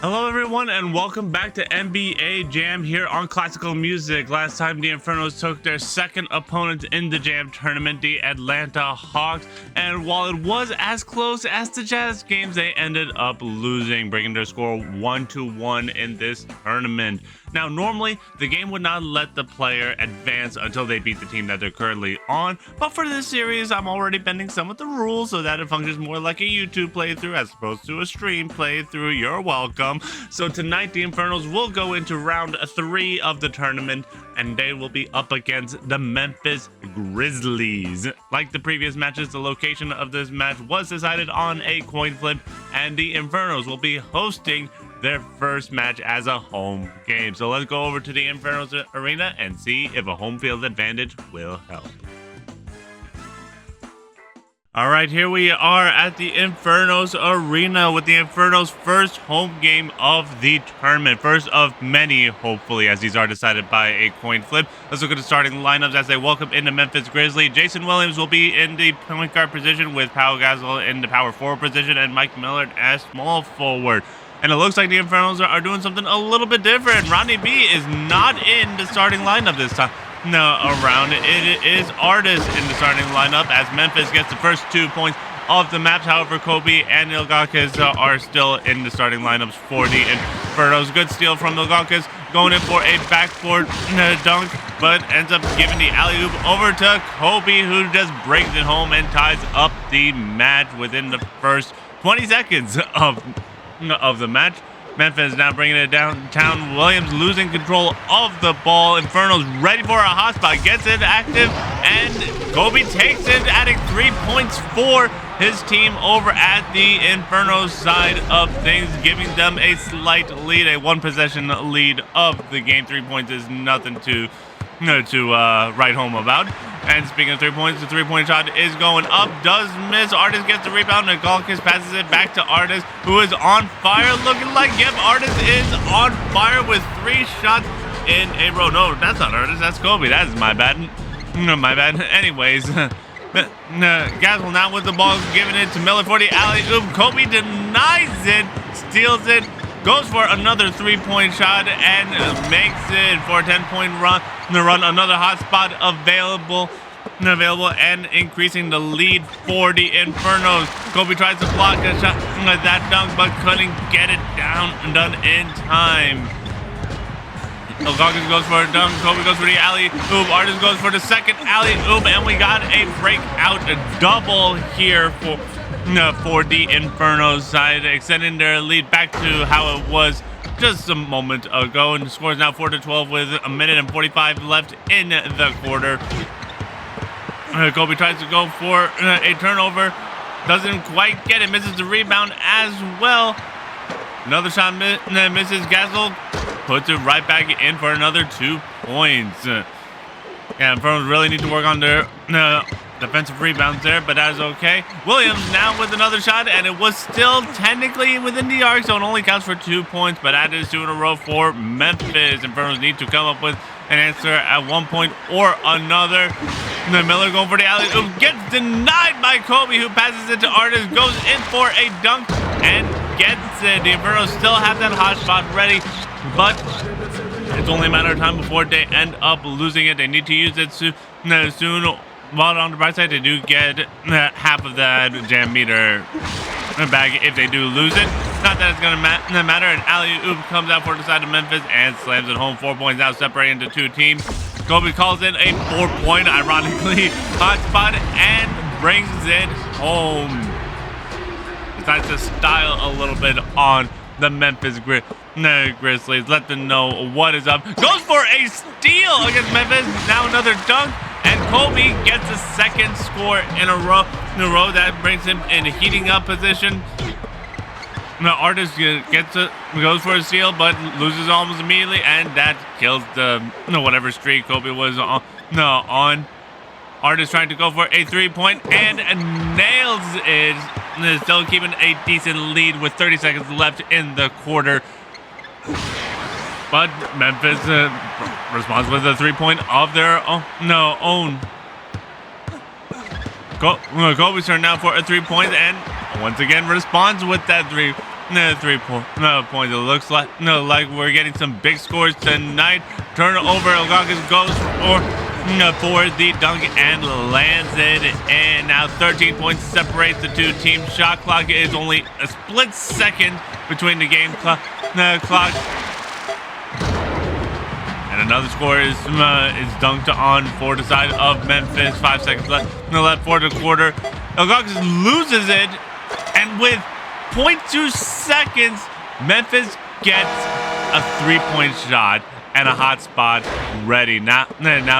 Hello everyone and welcome back to NBA Jam here on Classical Music. Last time the Infernos took their second opponent in the Jam tournament, the Atlanta Hawks, and while it was as close as the Jazz games, they ended up losing, bringing their score 1-1 in this tournament. Now, normally, the game would not let the player advance until they beat the team that they're currently on, but for this series, I'm already bending some of the rules so that it functions more like a YouTube playthrough as opposed to a stream playthrough. You're welcome. So tonight, the Infernos will go into round 3 of the tournament, and they will be up against the Memphis Grizzlies. Like the previous matches, the location of this match was decided on a coin flip, and the Infernos will be hosting their first match as a home game. So let's go over to the Infernos arena and see if a home field advantage will help. All right, here we are at the Infernos arena with the Infernos' first home game of the tournament. First of many, hopefully, as these are decided by a coin flip. Let's look at the starting lineups as they welcome in the Memphis Grizzlies. Jason Williams will be in the point guard position with Pau Gasol in the power forward position and Mike Millard as small forward. And it looks like the Infernos are doing something a little bit different. Rodney B is not in the starting lineup this time. No, around it is Artis in the starting lineup as Memphis gets the first 2 points of the maps. However, Kobe and Ilgakis are still in the starting lineups for the Infernos. Good steal from Ilgakis, going in for a backboard dunk, but ends up giving the alley-oop over to Kobe, who just brings it home and ties up the match within the first 20 seconds of the match. Memphis now bringing it downtown. Williams losing control of the ball. Inferno's ready for a hotspot. Gets it active, and Kobe takes it, adding 3 points for his team over at the Inferno side of things, giving them a slight lead, a one-possession lead of the game. 3 points is nothing to write home about. And speaking of 3 points, the three-point shot is going up, does miss. Artis gets the rebound, and Galkis passes it back to Artis, who is on fire, looking like, yep, Artis is on fire with 3 shots in a row. No, that's not Artis, that's Kobe. That is my bad. My bad. Anyways, Gasol now with the ball, giving it to Miller for the alley-oop. Kobe denies it, steals it, goes for another 3-point shot and makes it for a 10-point run. Another hot spot available and increasing the lead for the Infernos. Kobe tries to block a shot that dunk, but couldn't get it done in time. Ilgakis goes for a dunk. Kobe goes for the alley-oop. Artis goes for the second alley-oop, and we got a breakout double here for the Inferno side, extending their lead back to how it was just a moment ago, and the score is now 4-12 with a minute and 45 left in the quarter. Kobe tries to go for a turnover, doesn't quite get it, misses the rebound as well. Another shot misses. Gasol puts it right back in for another 2 points. Yeah, Infernos really need to work on their defensive rebounds there, but that is okay. Williams now with another shot, and it was still technically within the arc, so it only counts for 2 points, but that is 2 in a row for Memphis. Infernos need to come up with an answer at one point or another. Miller going for the alley-oop, gets denied by Kobe, who passes it to Artis, goes in for a dunk, and gets it. The Infernos still have that hot spot ready, but it's only a matter of time before they end up losing it. They need to use it soon. While on the bright side, they do get half of that jam meter back if they do lose it. Not that it's going to matter. An alley-oop comes out for the side of Memphis and slams it home. 4 points now, separating the 2 teams. Kobe calls in a 4-point, ironically, hot spot and brings it home. Decides to style a little bit on the Memphis Grizzlies. Let them know what is up. Goes for a steal against Memphis. Now another dunk. And Kobe gets a second score in a row. That brings him in a heating up position. Now Artis goes for a steal, but loses almost immediately, and that kills the whatever streak Kobe was on. Artis trying to go for a 3-point and nails it. Still keeping a decent lead with 30 seconds left in the quarter. But Memphis responds with a 3-point of their own. Kobe's turn now for a 3-point, and once again responds with that points. It looks like we're getting some big scores tonight. Turnover. Elgakis goes for the dunk and lands it in. Now 13 points separates the two teams. Shot clock is only a split second between the game clock. And another score is dunked on for the side of Memphis. 5 seconds left for the quarter. Elgakis loses it, and with 0.2 seconds, Memphis gets a 3-point shot and a hot spot ready. Now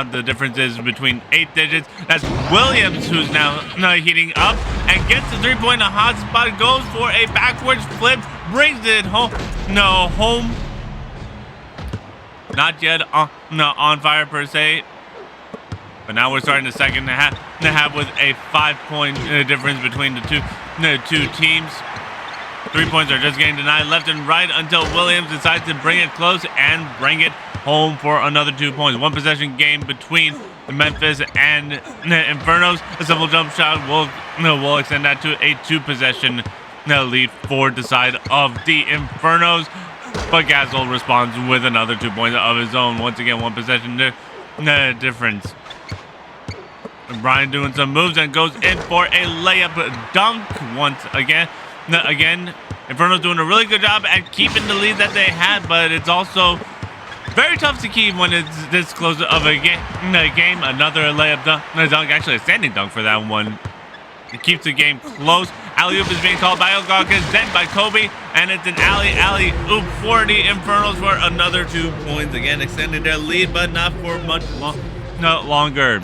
the difference is between 8 digits. That's Williams, who's now heating up and gets the 3-point hot spot, goes for a backwards flip, brings it home. Home. Not yet on fire per se. But now we're starting the second half with a 5-point difference between the two teams. 3 points are just getting denied left and right until Williams decides to bring it close and bring it home for another 2 points. 1 possession game between Memphis and Infernos. A simple jump shot will extend that to a 2-possession lead for the side of the Infernos. But Gasol responds with another 2 points of his own. Once again, 1 possession difference. Brian doing some moves and goes in for a layup dunk once again. Inferno's doing a really good job at keeping the lead that they had, but it's also very tough to keep when it's this close of a game. Another layup dunk, actually a standing dunk for that one. It keeps the game close. Alley-oop is being called by Elgakis, then by Kobe, and it's an alley-oop for the Infernos for another 2 points. Again, extending their lead, but not for much longer.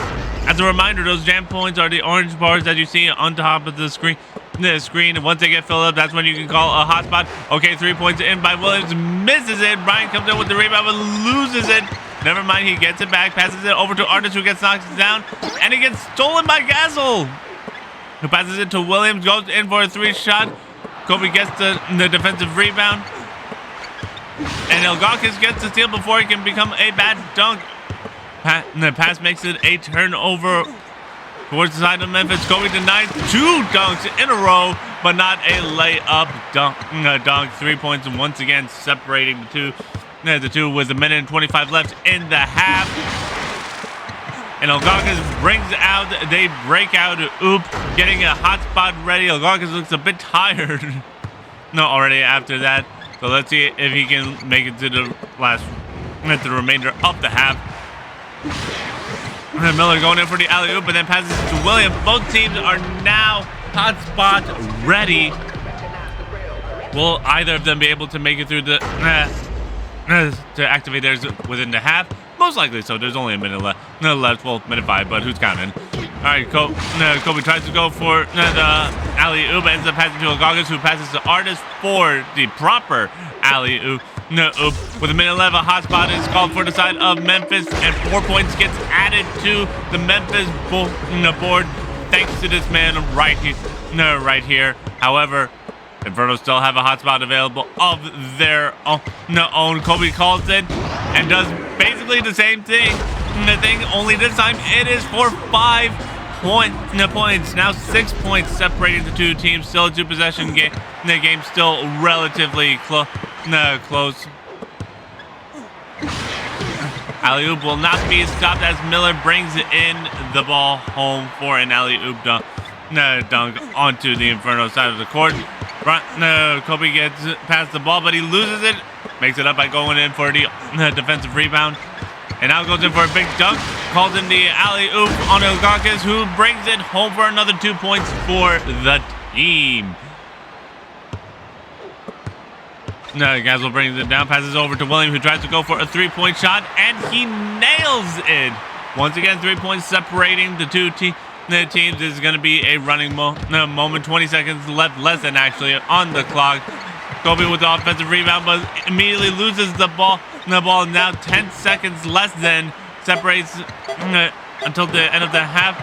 As a reminder, those jam points are the orange bars that you see on top of the screen. And once they get filled up, that's when you can call a hotspot. Okay, 3 points in by Williams, misses it. Brian comes in with the rebound, but loses it. Never mind, he gets it back, passes it over to Artis, who gets knocked down, and it gets stolen by Gasol, who passes it to Williams, goes in for a 3-shot. Kobe gets the defensive rebound, and Elgakis gets the steal before it can become a bad dunk. The pass makes it a turnover towards the side of Memphis. Kobe denies 2 dunks in a row, but not a layup dunk. 3 points, and once again separating the two with 1 minute and 25 left in the half. And Elgakis brings out the breakout oop, getting a hot spot ready. Elgakis looks a bit tired already after that. So let's see if he can make it to the remainder of the half. Miller going in for the alley-oop, but then passes it to Williams. Both teams are now hot spot ready. Will either of them be able to make it through to activate theirs within the half? Most likely so. There's only a minute left. Well, minute 5, but who's counting? All right, Kobe tries to go for the alley-oop, ends up passing to Elgakis, who passes to Artis for the proper alley-oop. With 1 minute left, a hot spot is called for the side of Memphis, and 4 points gets added to the Memphis board thanks to this man right here. However, Inferno still have a hot spot available of their own. Kobe calls it and does basically the same thing. Only this time it is for 5 points. Now 6 points separating the two teams. Still a 2-possession game. The game still relatively close. Alley-oop will not be stopped as Miller brings in the ball home for an alley-oop dunk onto the Inferno side of the court. Kobe gets past the ball, but he loses it. Makes it up by going in for the defensive rebound. And now goes in for a big dunk. Calls in the alley-oop on Elgakis, who brings it home for another 2 points for the team. Gasol brings it down, passes over to Williams, who tries to go for a 3-point shot, and he nails it. Once again, 3 points separating the two teams. This is going to be a running moment. 20 seconds left, less than actually, on the clock. Kobe with the offensive rebound, but immediately loses the ball. Now 10 seconds less than separates until the end of the half.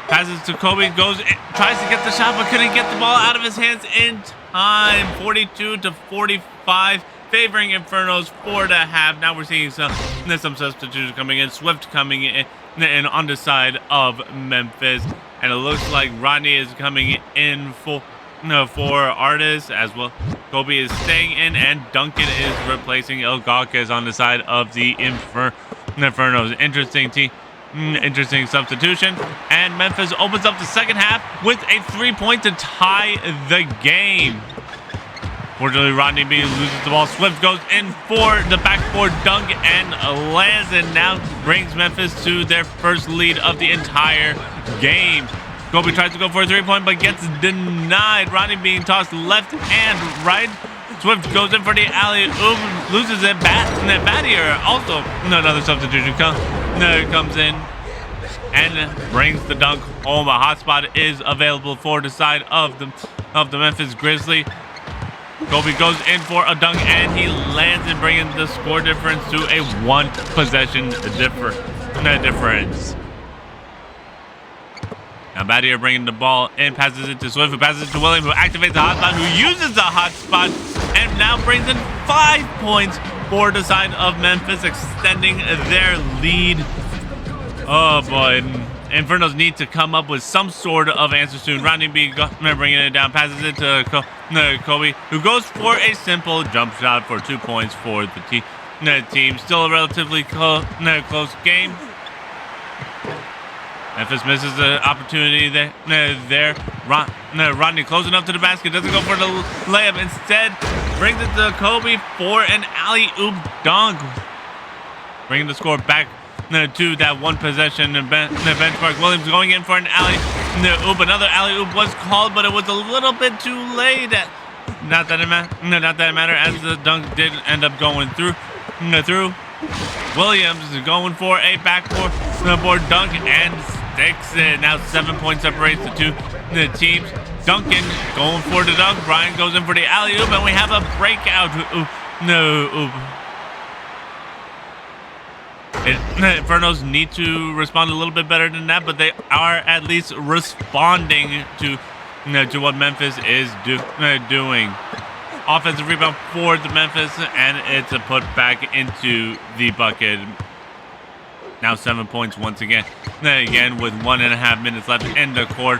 Passes to Kobe, tries to get the shot, but couldn't get the ball out of his hands in time. 42-45, favoring Infernos for the half. Now we're seeing some substitutions coming in. Swift coming in on the side of Memphis, and it looks like Rodney is coming in for Artis as well. Kobe is staying in, and Duncan is replacing Ilgakis on the side of the Infernos. Interesting substitution. And Memphis opens up the second half with a 3-point to tie the game. Fortunately, Rodney B loses the ball. Swift goes in for the backboard dunk and lands, and now brings Memphis to their first lead of the entire game. Kobe tries to go for a 3-point, but gets denied. Rodney being tossed left and right. Swift goes in for the alley-oop, loses it. Battier also another substitution comes in and brings the dunk home. A hot spot is available for the side of the Memphis Grizzlies. Kobe goes in for a dunk, and he lands and bringing the score difference to a 1-possession difference. Now Battier bringing the ball in, passes it to Swift, who passes it to Williams, who activates the hot spot, who uses the hot spot, and now brings in 5 points for the side of Memphis, extending their lead. Oh boy. Infernos need to come up with some sort of answer soon. Rodney B bringing it down, passes it to Kobe, who goes for a simple jump shot for 2 points for the team. Still a relatively close game. Memphis misses the opportunity there. Rodney close enough to the basket, doesn't go for the layup. Instead, brings it to Kobe for an alley-oop dunk, bringing the score back to that 1-possession benchmark. Williams going in for an alley-oop. Another alley-oop was called, but it was a little bit too late. Not that it mattered, as the dunk did end up going through. Williams is going for a backboard dunk and sticks it. Now 7 points separates the two teams. Duncan going for the dunk. Brian goes in for the alley-oop, and we have a breakout. Infernos need to respond a little bit better than that, but they are at least responding to what Memphis is doing. Offensive rebound for the Memphis, and it's a put back into the bucket. Now 7 points once again. Again, with 1.5 minutes left in the quarter.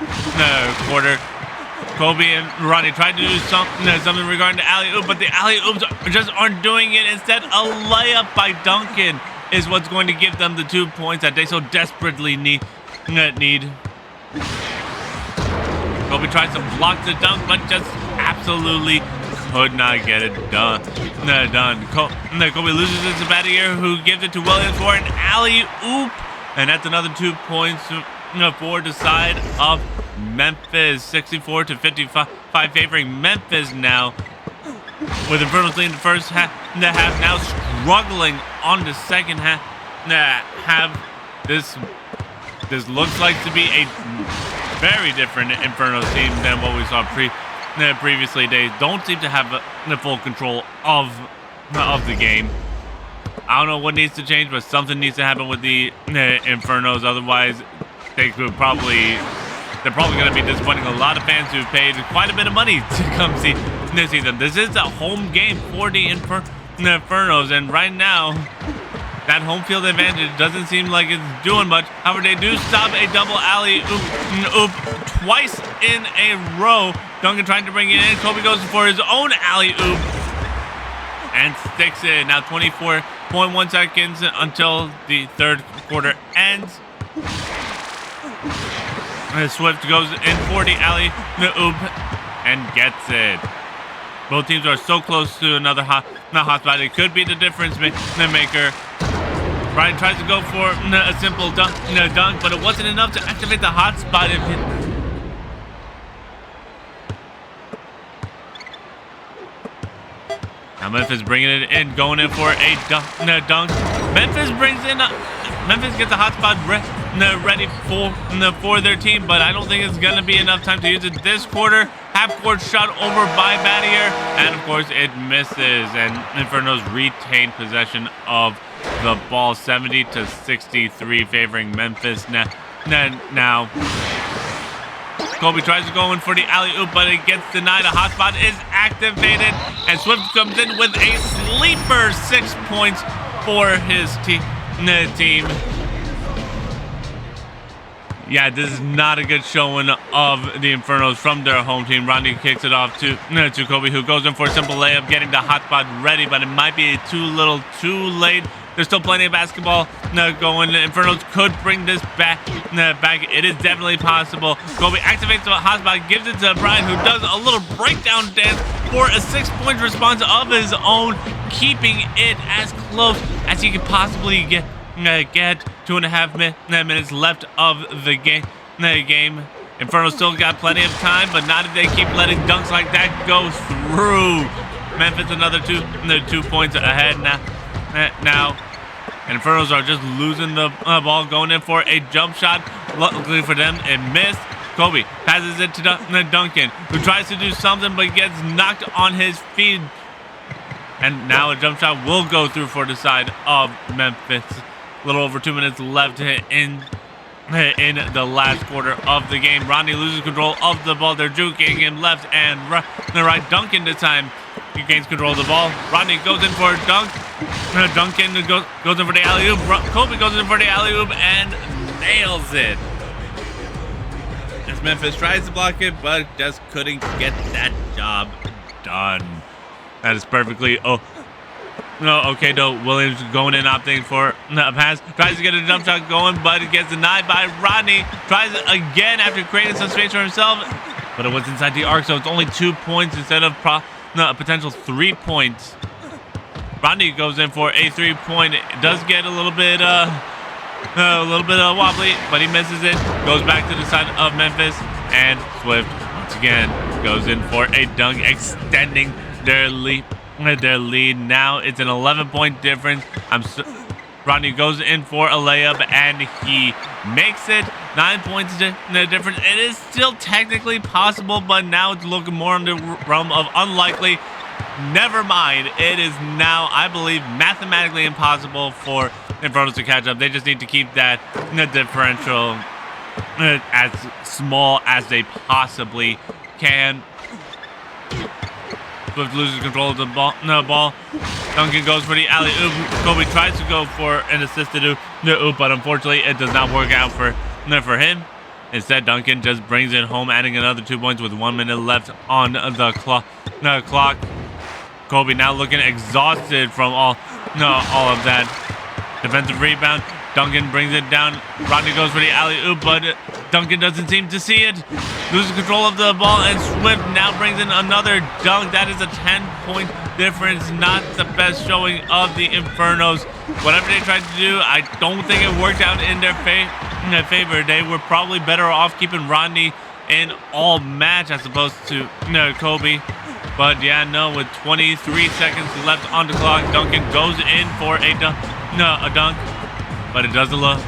Kobe and Ronnie tried to do something regarding the alley-oop, but the alley-oops just aren't doing it. Instead, a layup by Duncan is what's going to give them the 2 points that they so desperately need. Kobe tries to block the dunk, but just absolutely could not get it done. Kobe loses it to Battier, who gives it to Williams for an alley-oop, and that's another 2 points for the side of Memphis. 64-55 favoring Memphis now, with Infernos leading the first half, now struggling on the second half. This looks like to be a very different Infernos team than what we saw previously. They don't seem to have the full control of the game. I don't know what needs to change, but something needs to happen with the Infernos. Otherwise, they're probably going to be disappointing a lot of fans who paid quite a bit of money to come see them. This is a home game for the Infernos, and right now, that home field advantage doesn't seem like it's doing much. However, they do stop a double alley-oop twice in a row. Duncan trying to bring it in. Kobe goes for his own alley-oop and sticks it. Now 24.1 seconds until the third quarter ends. Swift goes in for the alley-oop and gets it. Both teams are so close to another hot spot. It could be the difference maker. Brian tries to go for a simple dunk, but it wasn't enough to activate the hot spot. Now Memphis bringing it in, going in for a dunk. Memphis gets a hot spot ready for their team, but I don't think it's going to be enough time to use it this quarter. Half-court shot over by Battier, and of course it misses, and Infernos retain possession of the ball, 70-63 favoring Memphis. Now Kobe tries to go in for the alley-oop, but it gets denied. A hot spot is activated, and Swift comes in with a sleeper 6 points for his team. Yeah, this is not a good showing of the Infernos from their home team. Rodney kicks it off to Kobe, who goes in for a simple layup, getting the hot spot ready, but it might be too late. There's still plenty of basketball going. Infernos could bring this back. It is definitely possible. Kobe activates the hot spot, gives it to Brian, who does a little breakdown dance for a 6-point response of his own, keeping it as close as he could possibly get. 2.5 minutes left of the game. Inferno still got plenty of time, but not if they keep letting dunks like that go through. Memphis another 2 points ahead now. Infernos are just losing the ball, going in for a jump shot. Luckily for them, it missed. Kobe passes it to Duncan, who tries to do something but gets knocked on his feet. And now a jump shot will go through for the side of Memphis. A little over 2 minutes left in the last quarter of the game. Rodney loses control of the ball. They're juking him left and right. Duncan this time, he gains control of the ball. Rodney goes in for a dunk. Duncan goes in for the alley-oop. Kobe goes in for the alley-oop and nails it. As Memphis tries to block it, but just couldn't get that job done. That is perfectly... okay, though. Williams going in, opting for a pass. Tries to get a jump shot going, but it gets denied by Rodney. Tries it again after creating some space for himself, but it was inside the arc, so it's only 2 points instead of a potential 3 points. Rodney goes in for a 3-point. It does get a little bit wobbly, but he misses it. Goes back to the side of Memphis, and Swift once again goes in for a dunk, extending their lead. Now it's an 11-point difference. Rodney goes in for a layup and he makes it. 9 points difference. It is still technically possible, but now it's looking more in the realm of unlikely. Never mind. It is now, I believe, mathematically impossible for Infernos to catch up. They just need to keep that differential as small as they possibly can. Swift loses control of the ball. Duncan goes for the alley-oop. Kobe tries to go for an assisted oop, but unfortunately it does not work out for him. Instead, Duncan just brings it home, adding another 2 points with 1 minute left on the clock. Kobe now looking exhausted from all of that defensive rebound. Duncan brings it down. Rodney goes for the alley-oop, but Duncan doesn't seem to see it. Loses control of the ball, and Swift now brings in another dunk. That is a 10-point difference. Not the best showing of the Infernos. Whatever they tried to do, I don't think it worked out in their favor. They were probably better off keeping Rodney in all match as opposed to Kobe. But yeah, no, with 23 seconds left on the clock, Duncan goes in for a dunk. But it doesn't look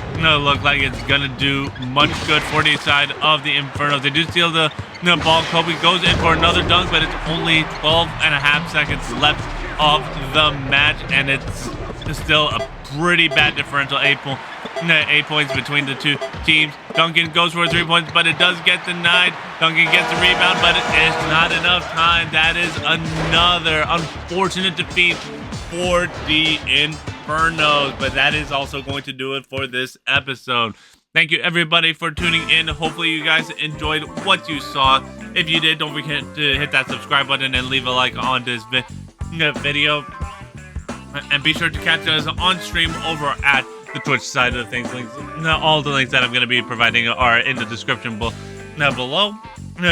like it's going to do much good for the side of the Infernos. They do steal the ball. Kobe goes in for another dunk, but it's only 12.5 seconds left of the match, and it's still a pretty bad differential. 8 points between the two teams. Duncan goes for 3 points, but it does get denied. Duncan gets the rebound, but it's not enough time. That is another unfortunate defeat for the Infernos, but that is also going to do it for this episode. Thank you everybody for tuning in. Hopefully you guys enjoyed what you saw. If you did, don't forget to hit that subscribe button and leave a like on this video. And be sure to catch us on stream over at the Twitch side of things. All the links that I'm going to be providing are in the description below.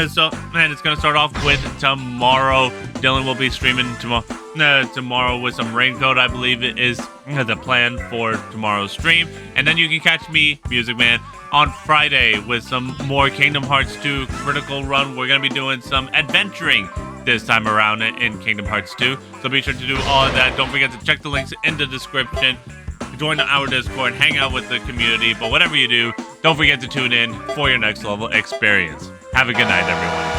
So, man, it's going to start off with tomorrow. Dylan will be streaming tomorrow with some raincoat, I believe it is the plan for tomorrow's stream. And then you can catch me, Music Man, on Friday with some more Kingdom Hearts 2 Critical Run. We're going to be doing some adventuring this time around in Kingdom Hearts 2. So be sure to do all of that. Don't forget to check the links in the description. Join our Discord, hang out with the community. But whatever you do, don't forget to tune in for your next level experience. Have a good night, everyone.